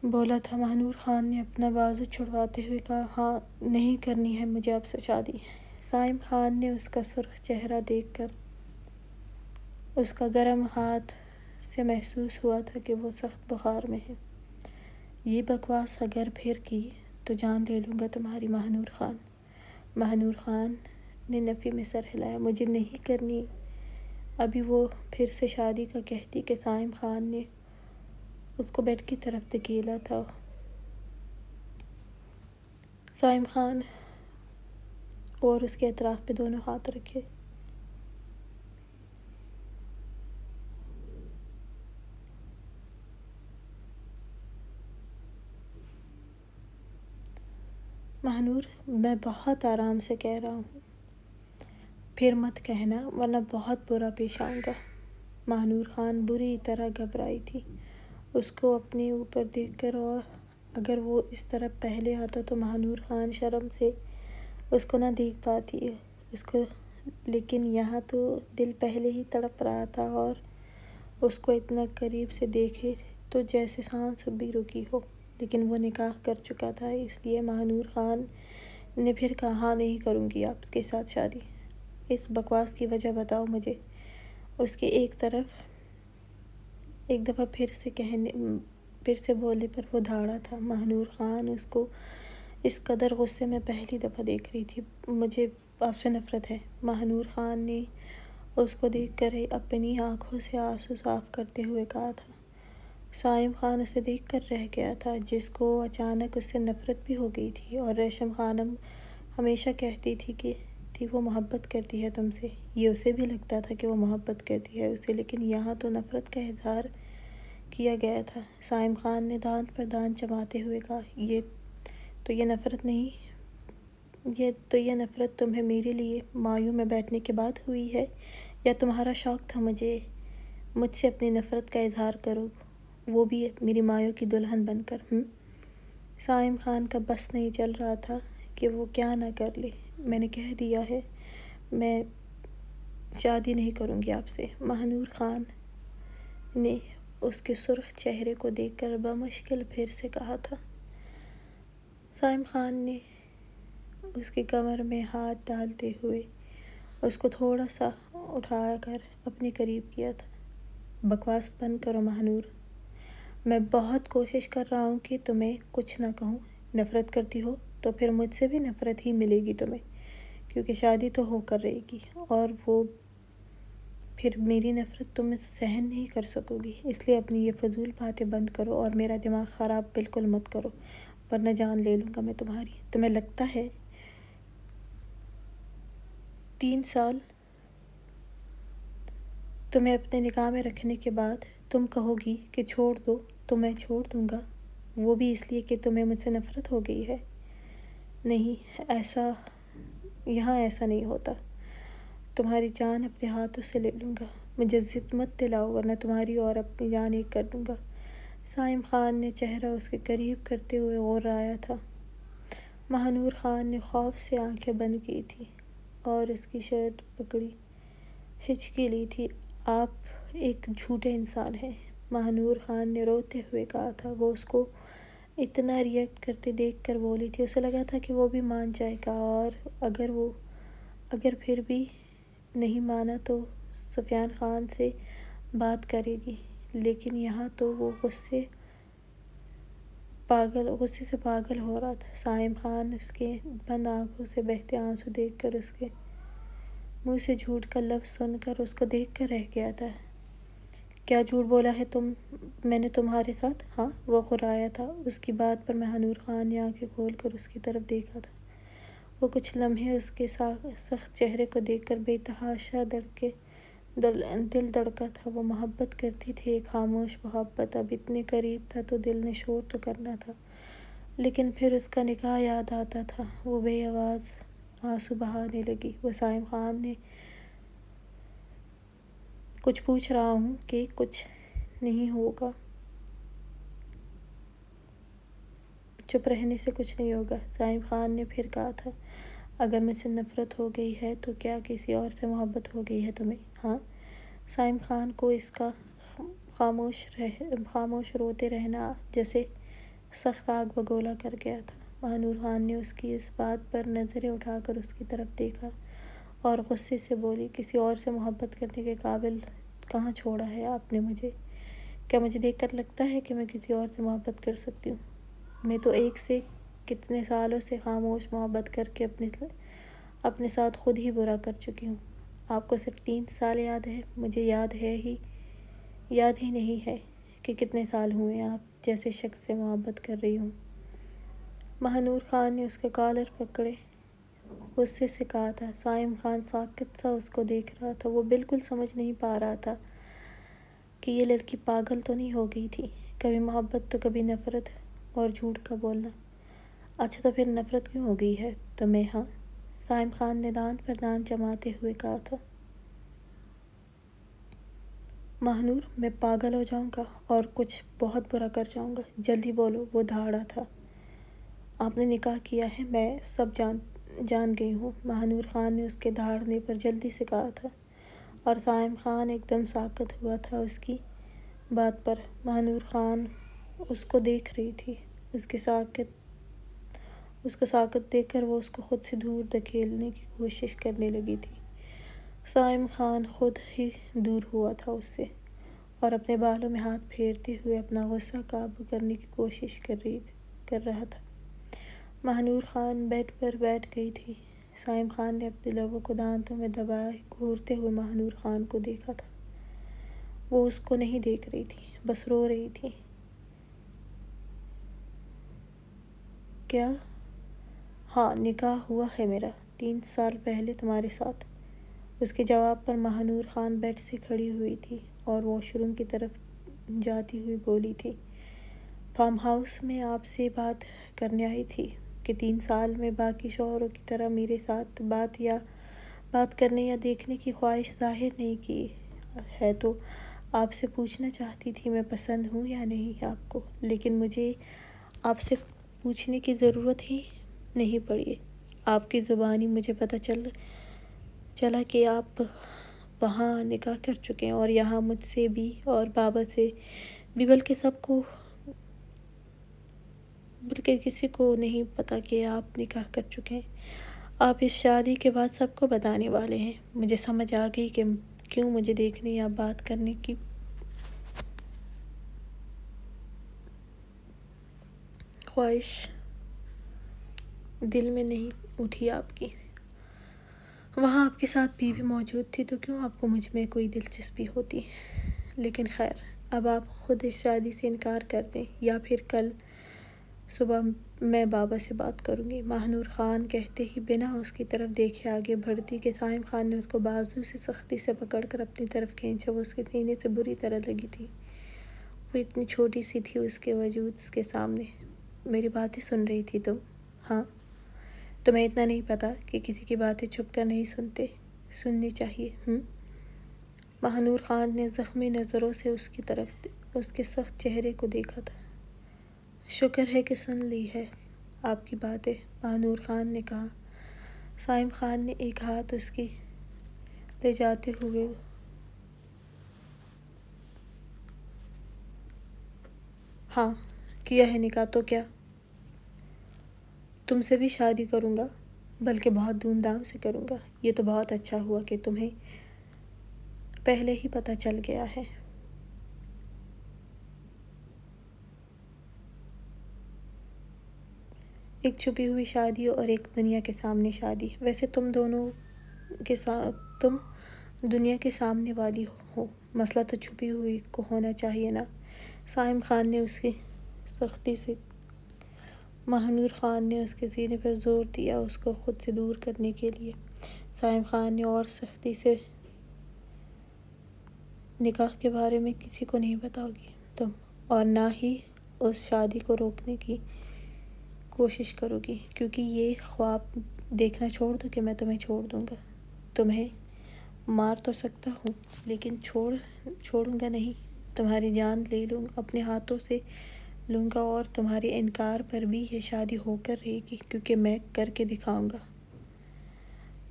بولا تھا۔ ماہنور خان نے اپنا بازو چھڑواتے ہوئے کہا، ہاں، نہیں کرنی ہے مجھے آپ سے شادی۔ سائم خان نے اس کا سرخ چہرہ دیکھ کر اس کا گرم ہاتھ سے محسوس ہوا تھا کہ وہ سخت بخار میں ہے۔ یہ بکواس اگر پھر کی تو جان لے لوں گا تمہاری، ماہنور خان۔ ماہنور خان نے نفی میں سر ہلایا۔ مجھے نہیں کرنی۔ ابھی وہ پھر سے شادی کا کہتی کہ سائم خان نے اس کو بیڈ کی طرف دھکیلا تھا۔ سائم خان اور اس کے اطراف پہ دونوں ہاتھ رکھے۔ ماہنور، میں بہت آرام سے کہہ رہا ہوں، پھر مت کہنا ورنہ بہت برا پیش آؤں گا۔ ماہنور خان بری طرح گھبرائی تھی۔ اس کو اپنے اوپر دیکھ کر، اور اگر وہ اس طرف پہلے آتا تو ماہنور خان شرم سے اس کو نہ دیکھ پاتی لیکن یہاں تو دل پہلے ہی تڑپ رہا تھا اور اس کو اتنا قریب سے دیکھے تو جیسے سانس بھی رکی ہو۔ لیکن وہ نکاح کر چکا تھا، اس لیے ماہنور خان نے پھر کہا، ہاں، نہیں کروں گی آپ کے ساتھ شادی۔ اس بکواس کی وجہ بتاؤ مجھے۔ اس کے ایک دفعہ پھر سے بولنے پر وہ دھاڑا تھا۔ ماہنور خان اس کو اس قدر غصے میں پہلی دفعہ دیکھ رہی تھی۔ مجھے آپ سے نفرت ہے، ماہنور خان نے اس کو دیکھ کر اپنی آنکھوں سے آنسو صاف کرتے ہوئے کہا تھا۔ سائم خان اسے دیکھ کر رہ گیا تھا، جس کو اچانک اس سے نفرت بھی ہو گئی تھی، اور ریشم خانم ہمیشہ کہتی تھی کہ وہ محبت کرتی ہے تم سے۔ یہ اسے بھی لگتا تھا کہ وہ محبت کرتی ہے اسے، لیکن یہاں تو نفرت کا اظہار کیا گیا تھا۔ سائم خان نے دانت پر دانت چباتے ہوئے کہا، یہ نفرت نہیں، یہ نفرت تمہیں میرے لیے مایوں میں بیٹھنے کے بعد ہوئی ہے، یا تمہارا شوق تھا مجھ سے اپنی نفرت کا اظہار کرو، وہ بھی میری مایوں کی دلہن بن کر؟ سائم خان کا بس نہیں چل رہا تھا کہ وہ کیا نہ کر لے۔ میں نے کہہ دیا ہے، میں شادی نہیں کروں گی آپ سے، ماہنور خان نے اس کے سرخ چہرے کو دیکھ کر بمشکل پھر سے کہا تھا۔ سائم خان نے اس کی کمر میں ہاتھ ڈالتے ہوئے اس کو تھوڑا سا اٹھا کر اپنے قریب کیا تھا۔ بکواس بند کرو ماہنور، میں بہت کوشش کر رہا ہوں کہ تمہیں کچھ نہ کہوں۔ نفرت کرتی ہو تو پھر مجھ سے بھی نفرت ہی ملے گی تمہیں، کیونکہ شادی تو ہو کر رہے گی، اور وہ پھر میری نفرت تم سہن نہیں کر سکو گی۔ اس لیے اپنی یہ فضول باتیں بند کرو اور میرا دماغ خراب بالکل مت کرو، ورنہ جان لے لوں گا میں تمہاری۔ تمہیں لگتا ہے 3 سال تمہیں اپنے نکاح میں رکھنے کے بعد تم کہو گی کہ چھوڑ دو تو میں چھوڑ دوں گا، وہ بھی اس لیے کہ تمہیں مجھ سے نفرت ہو گئی ہے؟ نہیں، یہاں ایسا نہیں ہوتا۔ تمہاری جان اپنے ہاتھوں سے لے لوں گا، مجھے ضد مت دلاؤ ورنہ تمہاری اور اپنی جان ایک کر دوں گا۔ سائم خان نے چہرہ اس کے قریب کرتے ہوئے غرایا تھا۔ ماہنور خان نے خوف سے آنکھیں بند کی تھی اور اس کی شرٹ پکڑی ہچکی لی تھی۔ آپ ایک جھوٹے انسان ہیں، ماہنور خان نے روتے ہوئے کہا تھا۔ وہ اس کو اتنا ریئیکٹ کرتے دیکھ کر بولی تھی، اسے لگا تھا کہ وہ بھی مان جائے گا، اور اگر پھر بھی نہیں مانا تو سفیان خان سے بات کرے گی، لیکن یہاں تو وہ غصے سے پاگل ہو رہا تھا۔ سائم خان اس کے بند آنکھوں سے بہتے آنسو دیکھ کر، اس کے منہ سے جھوٹ کا لفظ سن کر اس کو دیکھ کر رہ گیا تھا۔ کیا جھوٹ بولا ہے میں نے تمہارے ساتھ؟ ہاں، وہ غرایا تھا۔ اس کی بات پر ماہنور خان نے آنکھیں کھول کر اس کی طرف دیکھا تھا۔ وہ کچھ لمحے اس کے سخت چہرے کو دیکھ کر بے تحاشا دل دھڑکا تھا۔ وہ محبت کرتی تھی، ایک خاموش محبت۔ اب اتنے قریب تھا تو دل نے شور تو کرنا تھا، لیکن پھر اس کا نکاح یاد آتا تھا۔ وہ بے آواز آنسو بہانے لگی۔ وہ سائم خان نے کچھ پوچھ رہا ہوں کہ کچھ نہیں ہوگا، چپ رہنے سے کچھ نہیں ہوگا۔ سائم خان نے پھر کہا تھا، اگر مجھ سے نفرت ہو گئی ہے تو کیا کسی اور سے محبت ہو گئی ہے تمہیں؟ ہاں۔ سائم خان کو اس کا خاموش روتے رہنا جیسے سخت آگ بگولا کر گیا تھا۔ ماہنور خان نے اس کی اس بات پر نظریں اٹھا کر اس کی طرف دیکھا اور غصے سے بولی، کسی اور سے محبت کرنے کے قابل کہاں چھوڑا ہے آپ نے مجھے؟ کیا مجھے دیکھ کر لگتا ہے کہ میں کسی اور سے محبت کر سکتی ہوں؟ میں تو ایک سے کتنے سالوں سے خاموش محبت کر کے اپنے ساتھ خود ہی برا کر چکی ہوں۔ آپ کو صرف 3 سال یاد ہے، مجھے یاد ہی نہیں ہے کہ کتنے سال ہوئے آپ جیسے شخص سے محبت کر رہی ہوں۔ ماہنور خان نے اس کا کالر پکڑے غصے سے کہا تھا۔ سائم خان ساکت سا اس کو دیکھ رہا تھا۔ وہ بالکل سمجھ نہیں پا رہا تھا کہ یہ لڑکی پاگل تو نہیں ہو گئی تھی، کبھی محبت تو کبھی نفرت اور جھوٹ کا بولنا۔ اچھا، تو پھر نفرت کیوں ہو گئی ہے تمہیں؟ ہاں، سائم خان نے دانت پر دانت جماتے ہوئے کہا تھا۔ ماہنور، میں پاگل ہو جاؤں گا اور کچھ بہت برا کر جاؤں گا، جلدی بولو۔ وہ دھاڑا تھا۔ آپ نے نکاح کیا ہے، میں سب جان گئی ہوں، ماہنور خان نے اس کے دھاڑنے پر جلدی سے کہا تھا، اور سائم خان ایک دم ساکت ہوا تھا اس کی بات پر۔ ماہنور خان اس کو دیکھ رہی تھی، اس کو ساکت دیکھ کر وہ اس کو خود سے دور دھکیلنے کی کوشش کرنے لگی تھی۔ سائم خان خود ہی دور ہوا تھا اس سے، اور اپنے بالوں میں ہاتھ پھیرتے ہوئے اپنا غصہ قابو کرنے کی کوشش کر رہا تھا۔ ماہنور خان بیڈ پر بیٹھ گئی تھی۔ سائم خان نے اپنے لبوں کو دانتوں میں دبائے گھورتے ہوئے ماہنور خان کو دیکھا تھا۔ وہ اس کو نہیں دیکھ رہی تھی، بس رو رہی تھی۔ کیا؟ ہاں، نکاح ہوا ہے میرا 3 سال پہلے تمہارے ساتھ۔ اس کے جواب پر ماہنور خان بیڈ سے کھڑی ہوئی تھی اور واش روم کی طرف جاتی ہوئی بولی تھی، فارم ہاؤس میں آپ سے بات کرنے آئی تھی کہ 3 سال میں باقی شوہروں کی طرح میرے ساتھ بات کرنے یا دیکھنے کی خواہش ظاہر نہیں کی ہے، تو آپ سے پوچھنا چاہتی تھی میں پسند ہوں یا نہیں آپ کو، لیکن مجھے آپ سے پوچھنے کی ضرورت ہی نہیں پڑی۔ آپ کی زبانی مجھے پتہ چلا کہ آپ وہاں نکاح کر چکے ہیں، اور یہاں مجھ سے بھی اور بابا سے بھی، بلکہ کسی کو نہیں پتا کہ آپ نکاح کر چکے ہیں۔ آپ اس شادی کے بعد سب کو بتانے والے ہیں۔ مجھے سمجھ آ گئی کہ کیوں مجھے دیکھنے یا بات کرنے کی خواہش دل میں نہیں اٹھی آپ کی۔ وہاں آپ کے ساتھ بیوی موجود تھی تو کیوں آپ کو مجھ میں کوئی دلچسپی ہوتی؟ لیکن خیر، اب آپ خود اس شادی سے انکار کر دیں یا پھر کل صبح میں بابا سے بات کروں گی۔ ماہنور خان کہتے ہی بنا اس کی طرف دیکھے آگے بڑھتی کہ سائم خان نے اس کو بازو سے سختی سے پکڑ کر اپنی طرف کھینچا۔ وہ اس کے سینے سے بری طرح لگی تھی۔ وہ اتنی چھوٹی سی تھی، اس کے وجود کے سامنے۔ میری باتیں سن رہی تھی تم؟ ہاں۔ تمہیں اتنا نہیں پتا کہ کسی کی باتیں چھپ کر نہیں سننی چاہیے؟ ماہنور خان نے زخمی نظروں سے اس کے سخت چہرے کو دیکھا تھا۔ شکر ہے کہ سن لی ہے آپ کی باتیں، ماہنور خان نے کہا۔ سائم خان نے ایک ہاتھ اس کی لے جاتے ہوئے ہاں، کیا ہے نکاح تو کیا؟ تم سے بھی شادی کروں گا، بلکہ بہت دھوم دھام سے کروں گا۔ یہ تو بہت اچھا ہوا کہ تمہیں پہلے ہی پتہ چل گیا ہے۔ ایک چھپی ہوئی شادی اور ایک دنیا کے سامنے شادی۔ ویسے تم دنیا کے سامنے والی ہو، مسئلہ تو چھپی ہوئی کو ہونا چاہیے نا؟ سائم خان نے اس کی سختی سے ماہنور خان نے اس کے سینے پر زور دیا اس کو خود سے دور کرنے کے لیے۔ سائم خان نے اور سختی سے، نکاح کے بارے میں کسی کو نہیں بتاؤ گی تم، اور نہ ہی اس شادی کو روکنے کی کوشش کرو گی، کیونکہ یہ خواب دیکھنا چھوڑ دو کہ میں تمہیں چھوڑ دوں گا۔ تمہیں مار تو سکتا ہوں، لیکن چھوڑوں گا نہیں۔ تمہاری جان لے لوں، اپنے ہاتھوں سے لوں گا، اور تمہارے انکار پر بھی یہ شادی ہو کر رہے گی، کیونکہ میں کر کے دکھاؤں گا۔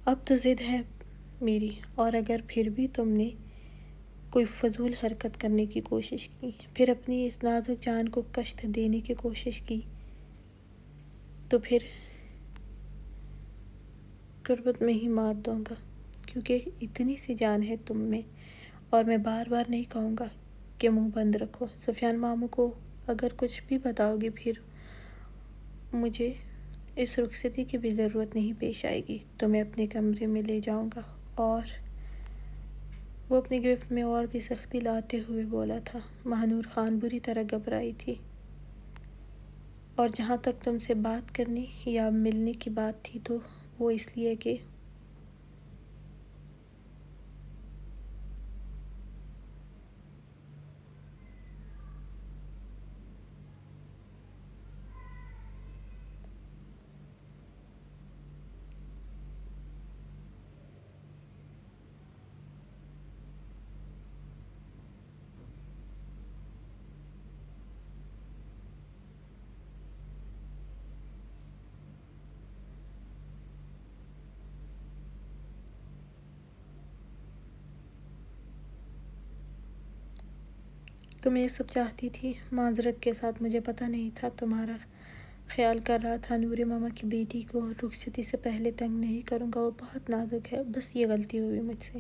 اب تو ضد ہے میری، اور اگر پھر بھی تم نے کوئی فضول حرکت کرنے کی کوشش کی، پھر اپنی اس نازک جان کو کشت دینے کی کوشش کی، تو پھر قربت میں ہی مار دوں گا، کیونکہ اتنی سی جان ہے تم میں۔ اور میں بار بار نہیں کہوں گا کہ منہ بند رکھو۔ سفیان ماموں کو اگر کچھ بھی بتاؤ گے، پھر مجھے اس رخصتی کی بھی ضرورت نہیں پیش آئے گی۔ تمہیں اپنے کمرے میں لے جاؤں گا۔ اور وہ اپنی گرفت میں اور بھی سختی لاتے ہوئے بولا تھا۔ ماہنور خان بری طرح گھبرائی تھی، اور جہاں تک تم سے بات کرنے یا ملنے کی بات تھی تو وہ اس لیے کہ تم یہ سب چاہتی تھی۔ معذرت کے ساتھ مجھے پتہ نہیں تھا، تمہارا خیال کر رہا تھا۔ نور ماما کی بیٹی کو رخصتی سے پہلے تنگ نہیں کروں گا، وہ بہت نازک ہے، بس یہ غلطی ہوئی مجھ سے۔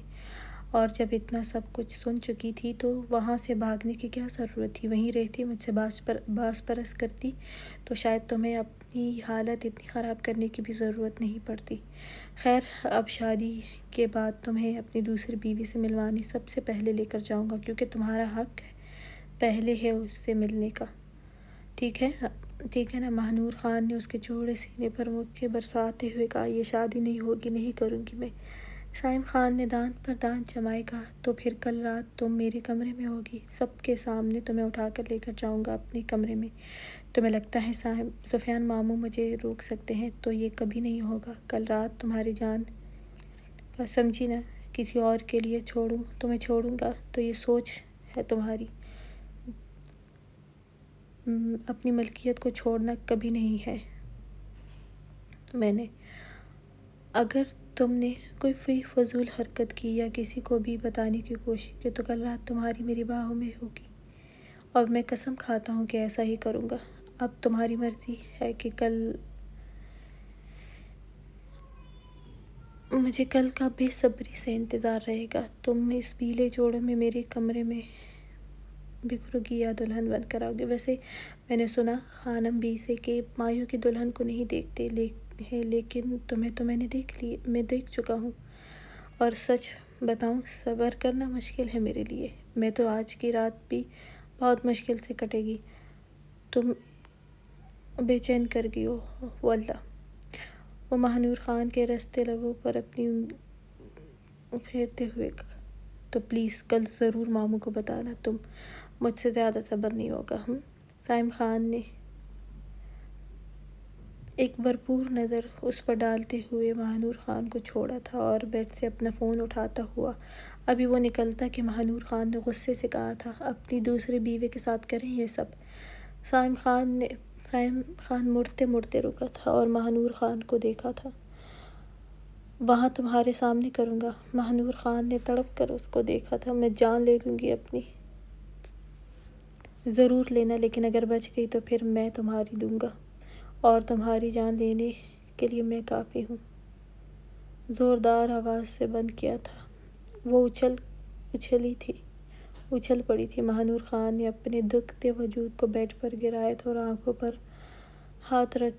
اور جب اتنا سب کچھ سن چکی تھی تو وہاں سے بھاگنے کی کیا ضرورت تھی؟ وہیں رہتی، مجھ سے باس پرس کرتی تو شاید تمہیں اپنی حالت اتنی خراب کرنے کی بھی ضرورت نہیں پڑتی۔ خیر، اب شادی کے بعد تمہیں اپنی دوسری بیوی سے ملوانے سب سے پہلے لے کر جاؤں گا، کیونکہ تمہارا حق پہلے ہے اس سے ملنے کا۔ ٹھیک ہے نا؟ ماہنور خان نے اس کے چوڑے سینے پر مکے برساتے ہوئے کہا، یہ شادی نہیں ہوگی، نہیں کروں گی میں۔ سائم خان نے دانت پر دانت جمائے کہا، تو پھر کل رات تم میرے کمرے میں ہوگی، سب کے سامنے تمہیں اٹھا کر لے کر جاؤں گا اپنے کمرے میں۔ تمہیں لگتا ہے سفیان ماموں مجھے روک سکتے ہیں؟ تو یہ کبھی نہیں ہوگا۔ کل رات تمہاری جان کا، سمجھی نا؟ کسی اور کے لیے تمہیں چھوڑوں گا تو یہ سوچ ہے تمہاری؟ اپنی ملکیت کو چھوڑنا کبھی نہیں ہے میں نے۔ اگر تم نے کوئی فضول حرکت کی یا کسی کو بھی بتانے کی کوشش کی تو کل رات تمہاری میری باہوں میں ہوگی، اور میں قسم کھاتا ہوں کہ ایسا ہی کروں گا۔ اب تمہاری مرضی ہے کہ مجھے کل کا بے صبری سے انتظار رہے گا۔ تم اس پیلے جوڑے میں میرے کمرے میں بکھرو گی یا دلہن بن کر آؤ گی؟ ویسے میں نے سنا خانم بی سے کہ مایوں کی دلہن کو نہیں دیکھتے ہیں، لیکن تمہیں تو میں دیکھ چکا ہوں، اور سچ بتاؤں صبر کرنا مشکل ہے میرے لیے۔ میں تو آج کی رات بھی بہت مشکل سے کٹے گی۔ تم بے چین کر گئی ہو واللہ۔ وہ ماہنور خان کے رستے لبوں پر اپنی پھیرتے ہوئے کہا، تو پلیز کل ضرور ماموں کو بتانا، تم مجھ سے زیادہ صبر نہیں ہوگا۔ سائم خان نے ایک بھرپور نظر اس پر ڈالتے ہوئے ماہنور خان کو چھوڑا تھا اور بیڈ سے اپنا فون اٹھاتا ہوا ابھی وہ نکلتا کہ ماہنور خان نے غصے سے کہا تھا، اپنی دوسری بیوی کے ساتھ کریں یہ سب۔ سائم خان مڑتے رکا تھا اور ماہنور خان کو دیکھا تھا۔ وہاں تمہارے سامنے کروں گا۔ ماہنور خان نے تڑپ کر اس کو دیکھا تھا۔ میں جان لے لوں گی اپنی۔ ضرور لینا، لیکن اگر بچ گئی تو پھر میں تمہاری لوں گا، اور تمہاری جان لینے کے لیے میں کافی ہوں۔ زوردار آواز سے بند کیا تھا۔ وہ اچھل پڑی تھی۔ ماہنور خان نے اپنے دکھتے وجود کو بیڈ پر گرایا تھا اور آنکھوں پر ہاتھ رکھ